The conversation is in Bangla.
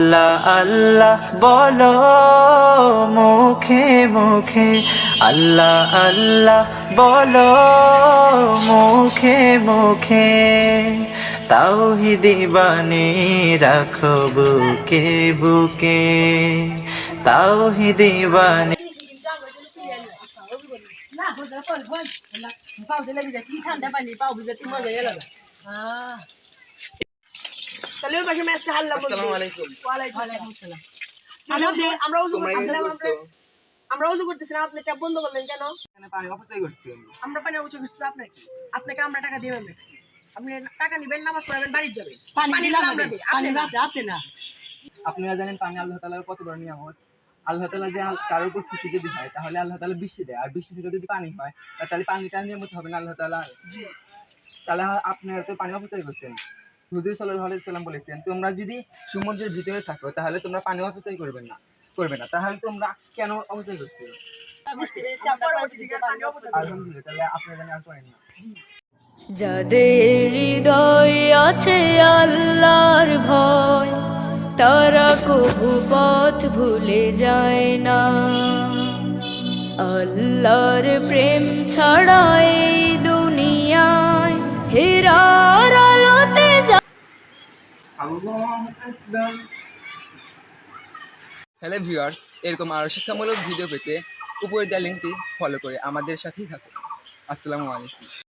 আল্লাহ আল্লাহ বলো মুখে মুখে, আল্লাহ আল্লাহ বলো মুখে মুখে, তাওহীদি বাণী রাখো বুকে বুকে, তাওহীদি বাণী। আমরা উজু করতেছি না, আপনি ট্যাপ বন্ধ করলেন কেন? আমরা পানি উঁচু করছি আপনার কি? আপনাকে আমরা টাকা দিবেন না, আপনি টাকা নিবেন, নামাজ পড়াবেন, বাড়ি যাবেন। আপনারা জানেন পানি আল্লাহ তাআলার কত বড় নিয়ামত। আল্লাহ তাআলা যে কারোর উপর খুশি যদি হয় তাহলে আল্লাহ তাআলা বৃষ্টি দেয়, আর বৃষ্টি থেকে যদি পানি হয় তাহলে পানিটা নিয়ামত হবে না আল্লাহ তাআলা। তাহলে আপনারা তো পানি অপচয় করছেন। হুজুর সাল্লাল্লাহু আলাইহি সাল্লাম বলেছেন, তোমরা যদি সমুদ্রের ভিতরে থাকো তাহলে তোমরা পানি অপচয় করবে না। তাহলে তোমরা কেন অপচয় করছো? আলহামদুলিল্লাহ, তাহলে আপনারা জানেন আর করেন না। যাদের হৃদয়ে আছে আল্লাহর ভয়, তারা কভু পথ ভুলে যায় না। আল্লাহর প্রেম ছাড়া এই দুনিয়ায় হেরার আলোতে হ্যালো ভিউয়ার্স, এরকম আরো শিক্ষামূলক ভিডিও পেতে উপরে দেওয়া লিঙ্কটি ফলো করে আমাদের সাথেই থাকুন। আসসালামু আলাইকুম।